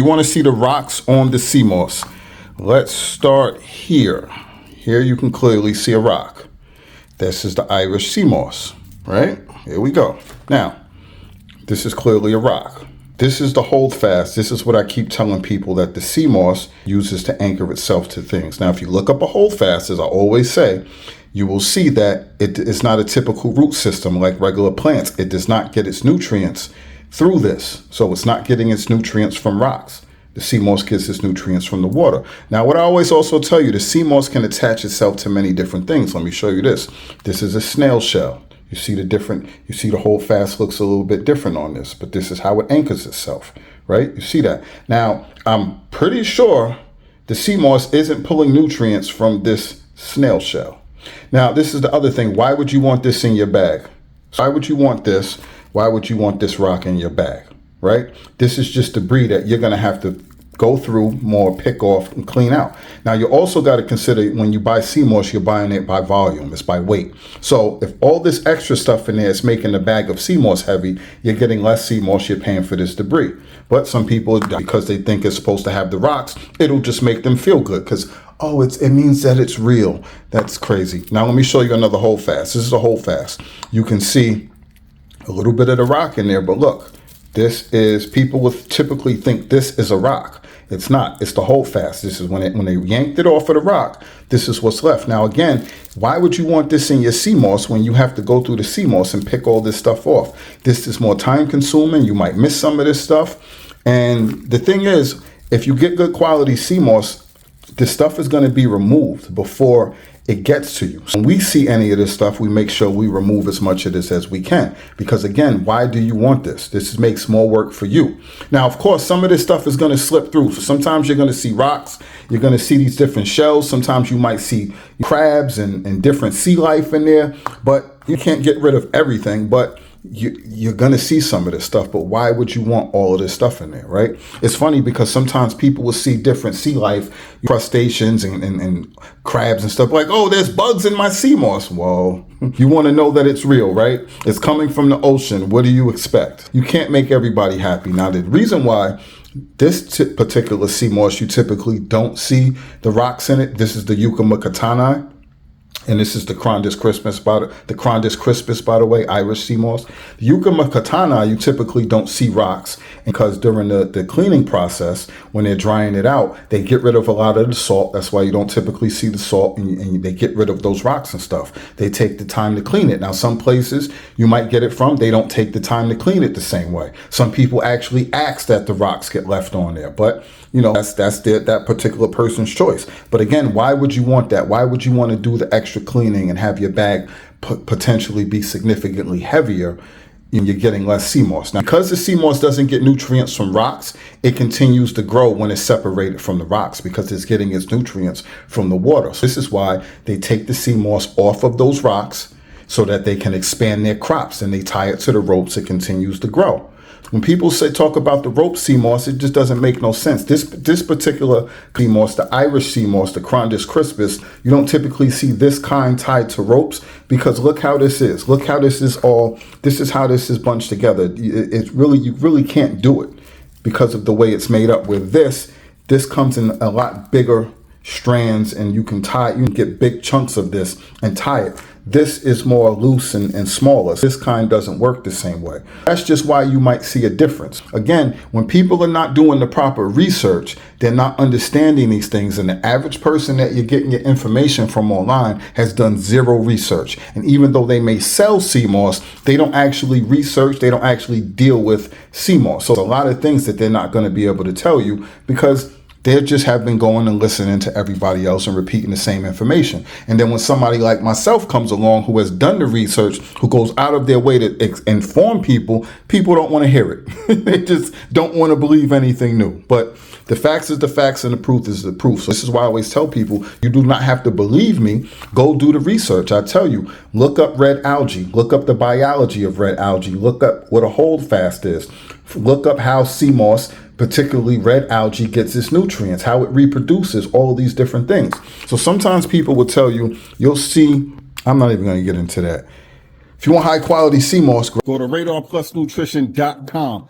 You want to see the rocks on the sea moss. Let's start here. Here you can clearly see a rock. This is the Irish sea moss, right? Here we go. Now, this is clearly a rock. This is the holdfast. This is what I keep telling people that the sea moss uses to anchor itself to things. Now, if you look up a holdfast, as I always say, you will see that it is not a typical root system like regular plants. It does not get its nutrients through this. So it's not getting its nutrients from rocks. The sea moss gets its nutrients from the water. Now, what I always also tell you, the sea moss can attach itself to many different things. Let me show you this. This is a snail shell. You see the holdfast looks a little bit different on this, but this is how it anchors itself, right? You see that. Now, I'm pretty sure the sea moss isn't pulling nutrients from this snail shell. Now, this is the other thing. Why would you want this in your bag? Why would you want this? Why would you want this rock in your bag, right? This is just debris that you're going to have to go through more, pick off, and clean out. Now, you also got to consider when you buy sea moss, you're buying it by volume. It's by weight. So if all this extra stuff in there is making the bag of sea moss heavy, you're getting less sea moss, you're paying for this debris. But some people, because they think it's supposed to have the rocks, it'll just make them feel good because, oh, it means that it's real. That's crazy. Now, let me show you another holdfast. This is a holdfast. You can see a little bit of the rock in there, but look, this is, people would typically think this is a rock. It's not. It's the holdfast. This is when they yanked it off of the rock, this is what's left. Now, again, why would you want this in your sea moss when you have to go through the sea moss and pick all this stuff off? This is more time consuming. You might miss some of this stuff. And the thing is, if you get good quality sea moss, this stuff is going to be removed before it gets to you. When we see any of this stuff, we make sure we remove as much of this as we can. Because again, why do you want this? This makes more work for you. Now, of course, some of this stuff is going to slip through. So sometimes you're going to see rocks. You're going to see these different shells. Sometimes you might see crabs and different sea life in there. But you can't get rid of everything. But you're going to see some of this stuff, but why would you want all of this stuff in there, right? It's funny because sometimes people will see different sea life, crustaceans and crabs and stuff like, oh, there's bugs in my sea moss. Well, you want to know that it's real, right? It's coming from the ocean. What do you expect? You can't make everybody happy. Now, the reason why this particular sea moss, you typically don't see the rocks in it. This is the Yucca macatani. And this is the Crondis crispus, by the way, Irish sea moss. The Yucca macatani, you typically don't see rocks because during the cleaning process, when they're drying it out, they get rid of a lot of the salt. That's why you don't typically see the salt, and they get rid of those rocks and stuff. They take the time to clean it. Now, some places you might get it from, they don't take the time to clean it the same way. Some people actually ask that the rocks get left on there, but you know, that's that particular person's choice. But again, why would you want that? Why would you want to do the extra cleaning and have your bag potentially be significantly heavier? You're getting less sea moss. Now, because the sea moss doesn't get nutrients from rocks, it continues to grow when it's separated from the rocks because it's getting its nutrients from the water. So this is why they take the sea moss off of those rocks so that they can expand their crops, and they tie it to the ropes. It continues to grow. When people talk about the rope sea moss, it just doesn't make no sense. This particular sea moss, the Irish sea moss, the Crondis crispus, you don't typically see this kind tied to ropes because look how this is. Look how this is how this is bunched together. It's really, you really can't do it because of the way it's made up. With this comes in a lot bigger strands, and you can get big chunks of this and tie it. This is more loose and smaller. This kind doesn't work the same way. That's just why you might see a difference. Again, when people are not doing the proper research, they're not understanding these things. And the average person that you're getting your information from online has done zero research. And even though they may sell sea moss, they don't actually research. They don't actually deal with sea moss. So a lot of things that they're not going to be able to tell you because they just have been going and listening to everybody else and repeating the same information. And then when somebody like myself comes along who has done the research, who goes out of their way to inform people, people don't want to hear it. They just don't want to believe anything new. But the facts is the facts and the proof is the proof. So this is why I always tell people, you do not have to believe me. Go do the research. I tell you, look up red algae. Look up the biology of red algae. Look up what a holdfast is. Look up how sea moss, particularly red algae, gets its nutrients, how it reproduces, all these different things. So sometimes people will tell you, you'll see, I'm not even going to get into that. If you want high quality sea moss, go to RadarPlusNutrition.com.